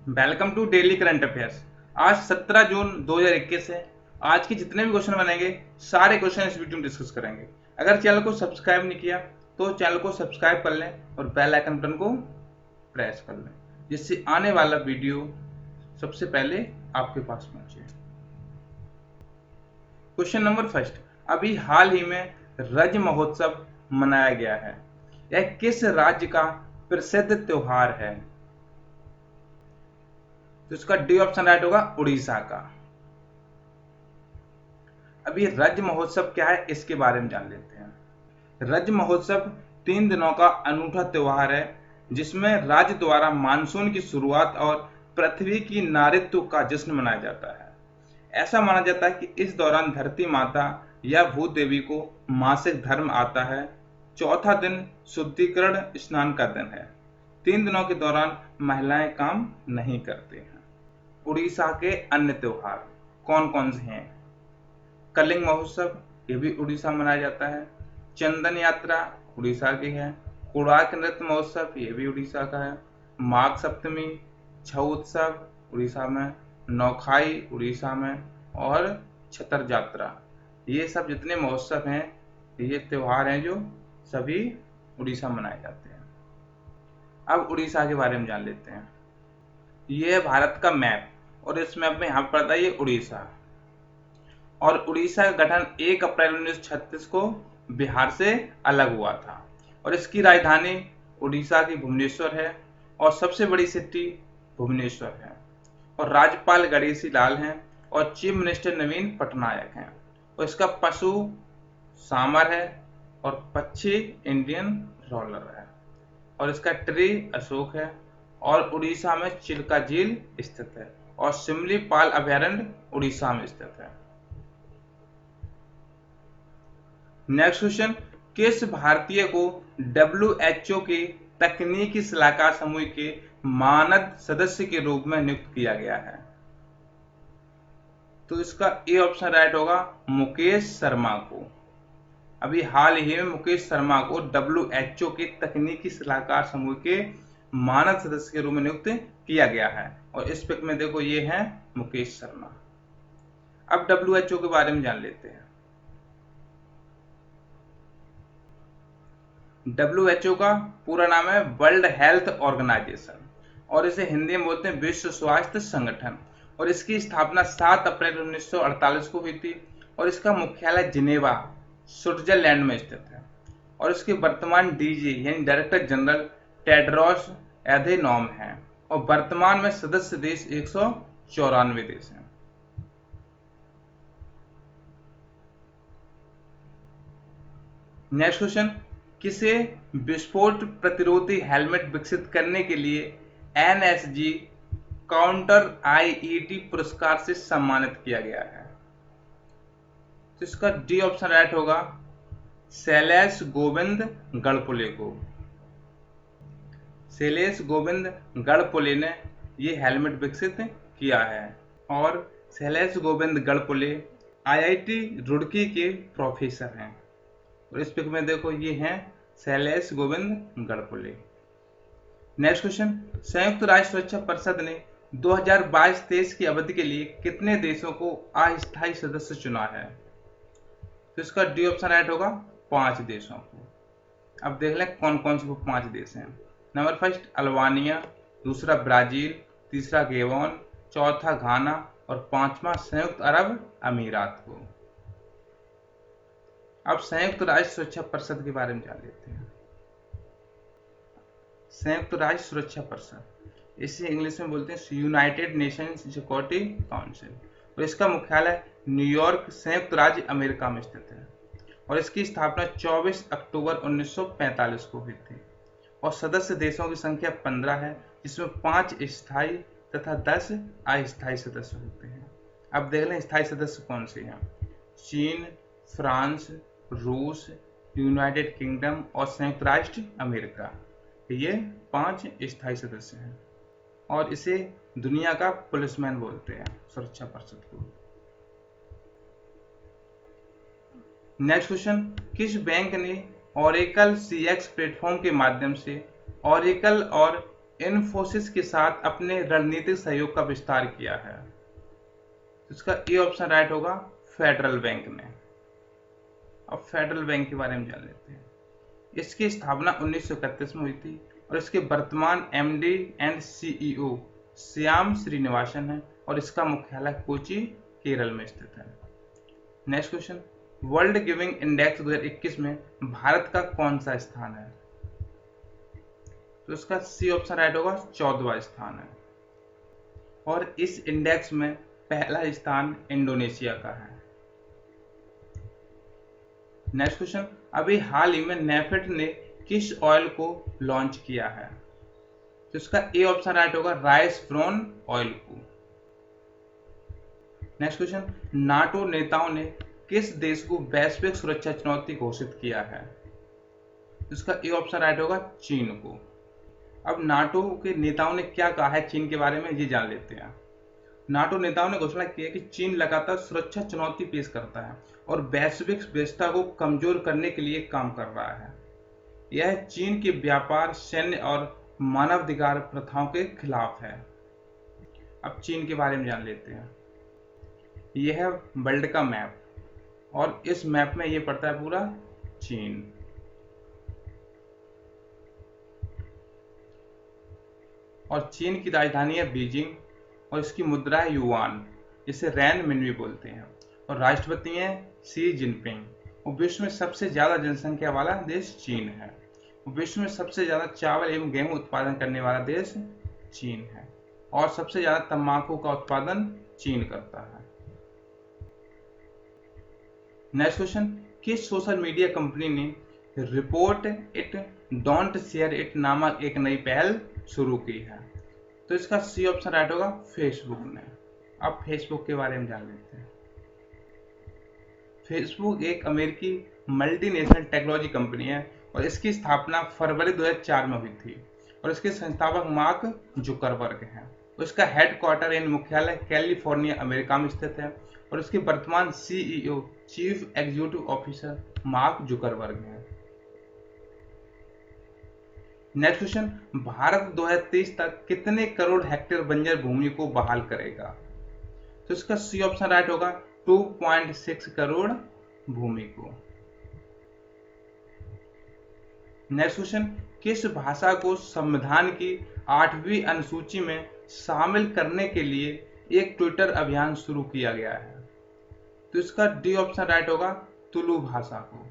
Welcome to daily current affairs. आज 17 जून 2021 है। आज के जितने भी क्वेश्चन बनेंगे सारे क्वेश्चन इस वीडियो में डिस्कस करेंगे। अगर चैनल को सब्सक्राइब नहीं किया तो चैनल को सब्सक्राइब कर लें और बेल आइकन बटन को प्रेस कर लें, जिससे आने वाला वीडियो सबसे पहले आपके पास पहुंचे। क्वेश्चन नंबर फर्स्ट, अभी हाल ही में रज महोत्सव मनाया गया है। यह किस राज्य का प्रसिद्ध त्योहार है? तो इसका डी ऑप्शन राइट होगा, उड़ीसा का। अब ये रज महोत्सव क्या है इसके बारे में जान लेते हैं। रज महोत्सव 3 दिनों का अनूठा त्योहार है जिसमें राज्य द्वारा मानसून की शुरुआत और पृथ्वी की नारित्व का जश्न मनाया जाता है। ऐसा माना जाता है कि इस दौरान धरती माता या भूदेवी को मासिक धर्म आता है। चौथा दिन शुद्धिकरण स्नान का दिन है। 3 दिनों के दौरान महिलाएं काम नहीं करती हैं। उड़ीसा के अन्य त्योहार कौन कौन से हैं? कलिंग महोत्सव, ये भी उड़ीसा मनाया जाता है। चंदन यात्रा उड़ीसा की है। कुड़ाक नृत्य महोत्सव, ये भी उड़ीसा का है। माघ सप्तमी, छऊ उत्सव उड़ीसा में, नौखाई उड़ीसा में, और छतर यात्रा, ये सब जितने महोत्सव हैं, ये त्योहार हैं जो सभी उड़ीसा मनाए जाते हैं। अब उड़ीसा के बारे में जान लेते हैं। ये है भारत का मैप और इस मैप में यहाँ पर पड़ता है ये उड़ीसा। और उड़ीसा का गठन 1 अप्रैल 1936 को बिहार से अलग हुआ था और इसकी राजधानी उड़ीसा की भुवनेश्वर है और सबसे बड़ी सिटी भुवनेश्वर है। और राज्यपाल गणेशी लाल हैं और चीफ मिनिस्टर नवीन पटनायक हैं। और इसका पशु सांबर है और पक्षी इंडियन रोलर है। और इसका ट्री अशोक है। और उड़ीसा में चिल्का झील स्थित है और सिमलीपाल अभयारण्य उड़ीसा में स्थित है। नेक्स्ट क्वेश्चन, किस भारतीय को WHO के तकनीकी सलाहकार समूह के मानद सदस्य के रूप में नियुक्त किया गया है? तो इसका ए ऑप्शन राइट होगा, मुकेश शर्मा को। अभी हाल ही में मुकेश शर्मा को WHO के तकनीकी सलाहकार समूह के मानद सदस्य के रूप में नियुक्त किया गया है। और इस पिक में देखो ये है मुकेश शर्मा। अब WHO के बारे में जान लेते हैं। WHO का पूरा नाम है वर्ल्ड हेल्थ ऑर्गेनाइजेशन और इसे हिंदी में बोलते हैं विश्व स्वास्थ्य संगठन। और इसकी स्थापना 7 अप्रैल 1948 को हुई थी और इसका मुख्यालय जिनेवा स्विट्जरलैंड में स्थित है। और इसके वर्तमान डीजी यानी डायरेक्टर जनरल टेड्रोस एधेनॉम है और वर्तमान में सदस्य देश 194 देश हैं। नेक्स्ट क्वेश्चन, किसे विस्फोट प्रतिरोधी हेलमेट विकसित करने के लिए NSG काउंटर IED पुरस्कार से सम्मानित किया गया है? तो इसका डी ऑप्शन राइट होगा, शैलेश गोविंद गढ़पुले को। शैलेश गोविंद गढ़पुले ने ये हेलमेट विकसित किया है। और शैलेश गोविंद गढ़पुले IIT रुड़की के प्रोफेसर हैं। और इस पिक में देखो ये हैं शैलेश गोविंद गढ़पुले। नेक्स्ट क्वेश्चन, संयुक्त राष्ट्र सुरक्षा परिषद ने 2022-23 की अवधि के लिए कितने देशों को अस्थायी सदस्य चुना है? तो इसका डी ऑप्शन राइट होगा, 5 देशों को। अब देख लें कौन कौन से वो 5 देश हैं। नंबर फर्स्ट अल्बानिया, दूसरा ब्राजील, तीसरा गेबोन, चौथा घाना और 5वां संयुक्त अरब अमीरात को। अब संयुक्त राष्ट्र सुरक्षा परिषद के बारे में जान लेते हैं। संयुक्त राष्ट्र सुरक्षा परिषद, इसे इंग्लिश में बोलते हैं यूनाइटेड नेशंस सिक्योरिटी काउंसिल और इसका मुख्यालय न्यूयॉर्क संयुक्त राज्य अमेरिका में स्थित है। और इसकी स्थापना 24 अक्टूबर 1945 को हुई थी और सदस्य देशों की संख्या 15 है, जिसमें 5 स्थायी तथा 10 अस्थायी सदस्य होते हैं। अब देख लें स्थायी सदस्य कौन से हैं। चीन, फ्रांस, रूस, यूनाइटेड किंगडम और संयुक्त राष्ट्र अमेरिका, ये 5 स्थायी सदस्य हैं। और इसे दुनिया का पुलिसमैन बोलते हैं सुरक्षा परिषद को। नेक्स्ट क्वेश्चन, किस बैंक ने ओरेकल CX प्लेटफॉर्म के माध्यम से ओरेकल और इन्फोसिस के साथ अपने रणनीतिक सहयोग का विस्तार किया है? इसका ए ऑप्शन राइट होगा, फेडरल बैंक ने। अब फेडरल बैंक के बारे में जान लेते हैं। इसकी स्थापना 1931 में हुई थी और इसके वर्तमान MD and CEO Shyam Srinivasan है और इसका मुख्यालय कोची, केरल में स्थित है। Next question, world giving index 2021 में भारत का कौन सा स्थान है? तो इसका सी ऑप्शन राइट होगा, 14वां स्थान है। और इस इंडेक्स में पहला स्थान इंडोनेशिया का है। नेक्स्ट क्वेश्चन, अभी हाल ही में नेफेड ने किस ऑयल को लॉन्च किया है? तो इसका ए ऑप्शन राइट होगा, राइस ब्राउन ऑयल को। नेक्स्ट क्वेश्चन, नाटो नेताओं ने किस देश को वैश्विक सुरक्षा चुनौती घोषित किया है? तो इसका ए ऑप्शन राइट होगा, चीन को। अब नाटो के नेताओं ने क्या कहा है चीन के बारे में, ये जान लेते हैं। नाटो नेताओं ने घोषणा की है कि चीन लगातार सुरक्षा चुनौती पेश करता है और वैश्विक व्यवस्था को कमजोर करने के लिए काम कर रहा है। यह चीन के व्यापार, सैन्य और मानवाधिकार प्रथाओं के खिलाफ है। अब चीन के बारे में जान लेते हैं। यह है वर्ल्ड का मैप और इस मैप में ये पड़ता है पूरा चीन। और चीन की राजधानी है बीजिंग और इसकी मुद्रा है युआन, इसे रैन मिनवी बोलते हैं। और राष्ट्रपति हैं शी जिनपिंग। और विश्व में सबसे ज्यादा जनसंख्या वाला देश चीन है। विश्व में सबसे ज्यादा चावल एवं गेहूं उत्पादन करने वाला देश चीन है और सबसे ज्यादा तंबाकू का उत्पादन चीन करता है। नेक्स्ट क्वेश्चन, किस सोशल मीडिया कंपनी ने report it don't share it नामक एक नई पहल शुरू की है? तो इसका सी ऑप्शन राइट होगा, फेसबुक ने। अब फेसबुक के बारे में जान लेते हैं। फेसबुक एक अमेरिकी मल्टीनेशनल टेक्नोलॉजी कंपनी है और इसकी स्थापना फरवरी 2004 में हुई थी और इसके संस्थापक मार्क जुकरबर्ग हैं। उसका हेडक्वार्टर एंड मुख्यालय कैलिफोर्निया, अमेरिका में स्थित है और इसके वर्तमान CEO, chief executive officer mark Zuckerberg हैं। नेक्स्ट क्वेश्चन, भारत 2030 तक कितने करोड़ हेक्टेयर बंजर भूमि को बहाल करेगा? तो इसका सी ऑप्शन राइट होगा, 2.6 करोड़ भूमि को। नेक्स्ट क्वेश्चन, किस भाषा को संविधान की 8वीं अनुसूची में शामिल करने के लिए एक ट्विटर अभियान शुरू किया गया है? तो इसका डी ऑप्शन राइट होगा, तुलु भाषा को।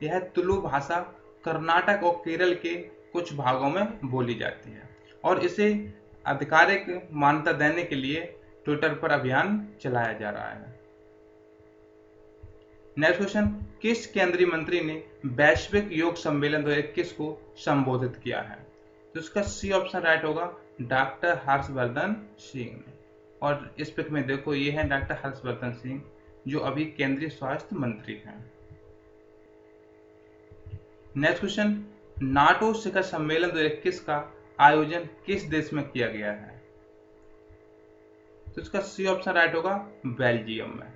यह तुलु भाषा कर्नाटक और केरल के कुछ भागों में बोली जाती है और इसे आधिकारिक मान्यता देने के लिए ट्विटर पर अभियान चलाया जा रहा है। नेक्स्ट क्वेश्चन, किस केंद्रीय मंत्री ने वैश्विक योग सम्मेलन 2021 को संबोधित किया है? तो इसका सी ऑप्शन राइट होगा, डॉक्टर हर्षवर्धन सिंह ने। और इस पिक में देखो, ये है डॉक्टर हर्षवर्धन सिंह जो अभी केंद्रीय स्वास्थ्य मंत्री हैं। नेक्स्ट क्वेश्चन, नाटो शिखर सम्मेलन 2021 का आयोजन किस देश में किया गया है? तो इसका सी ऑप्शन राइट होगा, बेल्जियम में।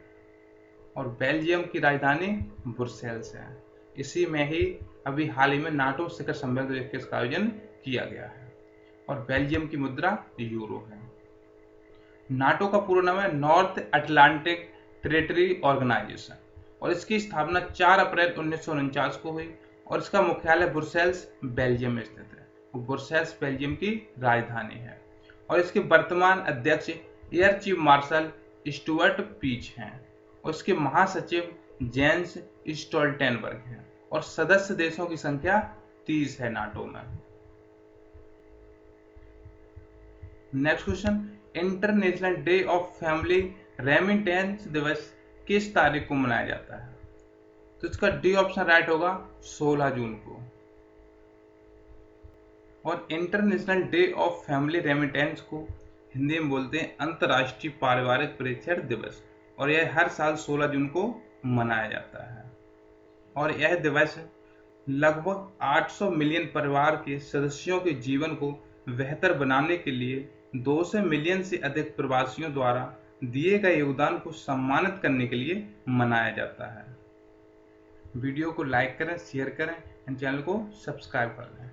और बेल्जियम की राजधानी ब्रुसेल्स है। इसी में ही अभी हाल ही में नाटो शिखर सम्मेलन 2021 का आयोजन किया गया है और बेल्जियम की मुद्रा यूरो है। नाटो का पूरा नाम है नॉर्थ अटलांटिक टेरिटरी ऑर्गेनाइजेशन और इसकी स्थापना 4 अप्रैल 1949 को हुई और इसका मुख्यालय ब्रुसेल्स, बेल्जियम में स्थित है। ब्रुसेल्स बेल्जियम की राजधानी है और इसके वर्तमान अध्यक्ष air chief marshal Stuart Peach हैं और इसके महासचिव जेंस स्टोल्टेनबर्ग हैं और सदस्य देशों की संख्या 30 है नाटो में। Next question, international day of family remittance दिवस किस तारीख को मनाया जाता है? तो इसका डी ऑप्शन राइट होगा, 16 जून को। और international day of family remittance को हिंदी में बोलते हैं अंतर्राष्ट्रीय पारिवारिक प्रेषण दिवस और यह हर साल 16 जून को मनाया जाता है। और यह दिवस लगभग 800 मिलियन परिवार के सदस्यों के जीवन को बेहतर बनाने के लिए 200 मिलियन से अधिक प्रवासियों द्वारा दिए गए योगदान को सम्मानित करने के लिए मनाया जाता है। वीडियो को लाइक करें, शेयर करें और चैनल को सब्सक्राइब कर लें।